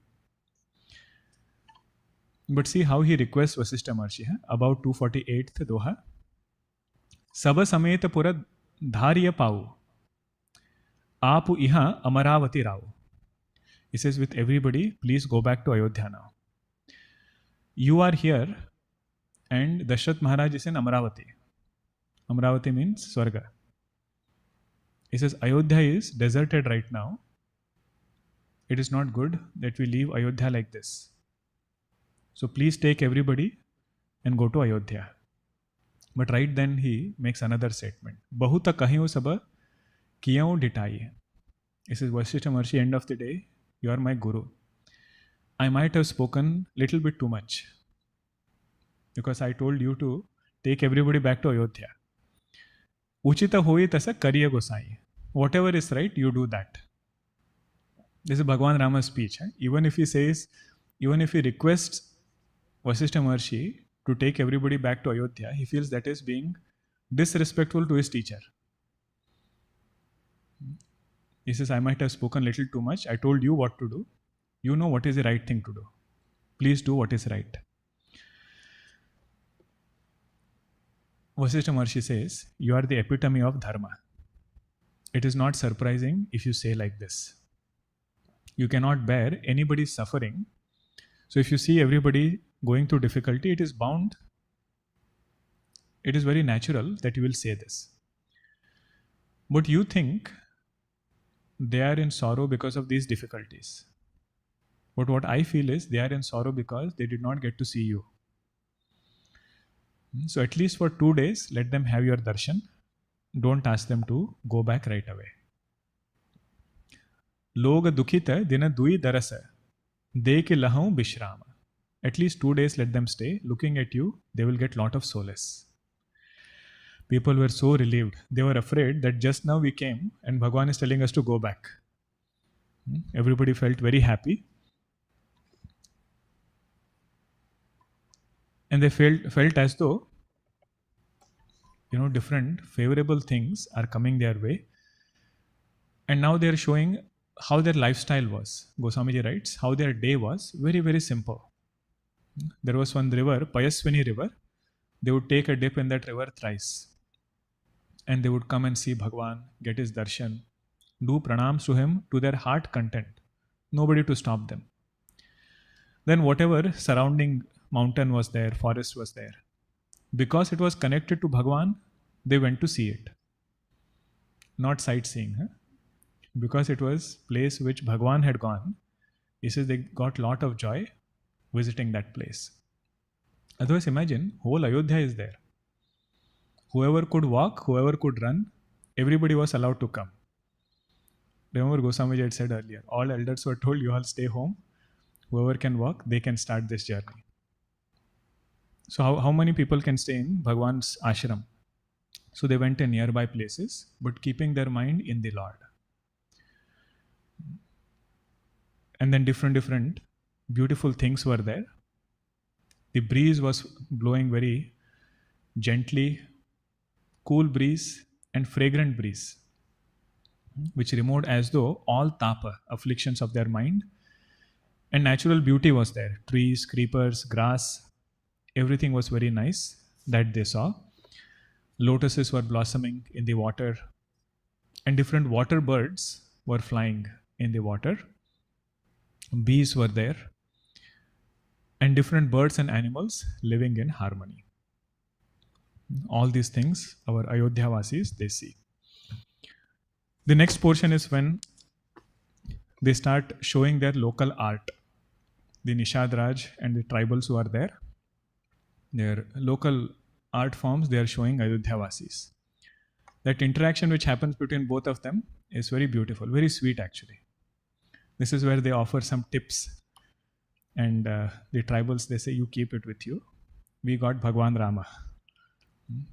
But see how he requests Vasishtha Maharshi, about 248th Doha. Saba sameta pura dhariya pau, apu iha amaravati rao. He says, with everybody, please go back to Ayodhya now. You are here, and Dashrath Maharaj is in Amaravati. Amaravati means Swarga. He says, Ayodhya is deserted right now. It is not good that we leave Ayodhya like this. So please take everybody and go to Ayodhya. But right then he makes another statement. Bahuta kahiyo saba kiyau ditai. He says, Vasishtha Maharshi, end of the day, you are my guru. I might have spoken little bit too much because I told you to take everybody back to Ayodhya. Uchita hoi tasa kariya gosai. Whatever is right, you do that. This is Bhagwan Rama's speech. Even if he requests Vasishtha Maharshi to take everybody back to Ayodhya, he feels that is being disrespectful to his teacher. He says, I might have spoken little too much. I told you what to do. You know what is the right thing to do. Please do what is right. Vasishtha Maharshi says, you are the epitome of dharma. It is not surprising if you say like this. You cannot bear anybody's suffering. So if you see everybody going through difficulty, it is very natural that you will say this. But you think they are in sorrow because of these difficulties. But what I feel is they are in sorrow because they did not get to see you. So at least for 2 days, let them have your darshan. Don't ask them to go back right away. Loga dukhita dina dui darasa, deke lahau bishrama. At least 2 days let them stay. Looking at you, they will get lot of solace. People were so relieved. They were afraid that just now we came and Bhagwan is telling us to go back. Everybody felt very happy. And they felt as though, different favorable things are coming their way. And now they are showing how their lifestyle was. Goswamiji writes, how their day was very, very simple. There was one river, Payaswini river. They would take a dip in that river thrice. And they would come and see Bhagwan, get his darshan, do pranams to him to their heart content. Nobody to stop them. Then whatever surrounding mountain was there, forest was there. Because it was connected to Bhagwan, they went to see it. Not sightseeing. Because it was place which Bhagwan had gone, he says they got lot of joy visiting that place. Otherwise imagine, whole Ayodhya is there. Whoever could walk, whoever could run, everybody was allowed to come. Remember Goswamiji had said earlier, all elders were told you all stay home. Whoever can walk, they can start this journey. So how many people can stay in Bhagwan's ashram? So they went in nearby places, but keeping their mind in the Lord. And then different beautiful things were there. The breeze was blowing very gently, cool breeze and fragrant breeze, which removed as though all tapa, afflictions of their mind. And natural beauty was there. Trees, creepers, grass, everything was very nice that they saw. Lotuses were blossoming in the water, and different water birds were flying in the water. Bees were there, and different birds and animals living in harmony. All these things our Ayodhya Vasis they see. The next portion is when they start showing their local art. The Nishad Raj and the tribals who are there, their local art forms they are showing Ayodhya Vasis. That interaction which happens between both of them is very beautiful, very sweet actually. This is where they offer some tips, and the tribals they say, you keep it with you. We got Bhagwan Rama.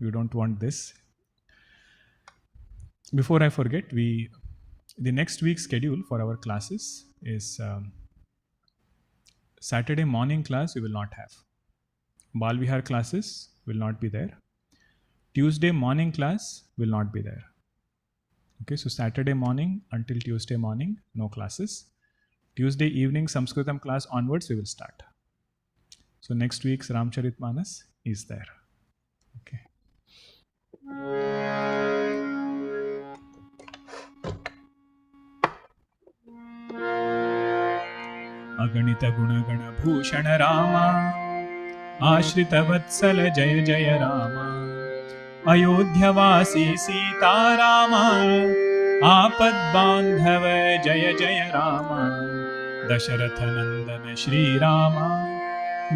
You don't want this. Before I forget, the next week's schedule for our classes is Saturday morning class we will not have. Bal Vihar classes will not be there. Tuesday morning class will not be there. Okay, so Saturday morning until Tuesday morning, no classes. Tuesday evening Sanskritam class onwards we will start. So next week's Ramcharitmanas is there. Okay. अगणित गुणगण भूषण रामा आश्रित वत्सल जय जय रामा अयोध्यवासी सीतारामा आपद बांधव जय जय रामा दशरथ नंदन श्री रामा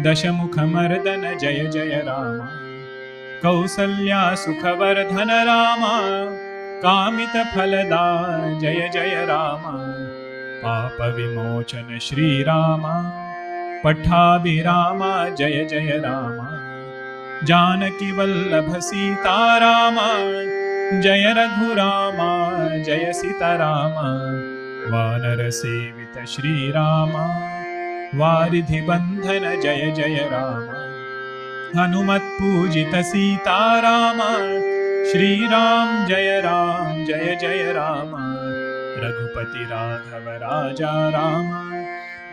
दशमुख मर्दन जय जय रामा कौसल्या सुखवर्धन रामा कामित फलदा जय जय रामा पाप विमोचन श्री रामा पट्टाभिरामा जय जय रामा जानकी वल्लभ सीता रामा जय रघुरामा जय सीतारामा वानर सेवित श्री रामा वारिधि बंधन जय जय रामा हनुमत पूजित सीता रामा श्री राम जय जय रामा रघुपति राघव राजा रामा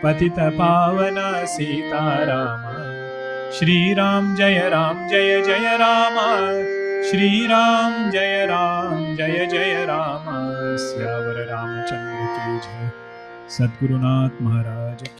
पतित पावन सीता रामा श्री राम जय जय रामा श्री राम जय जय रामा। स्यावर रामचंद्र की जय। सद्गुरुनाथ महाराज।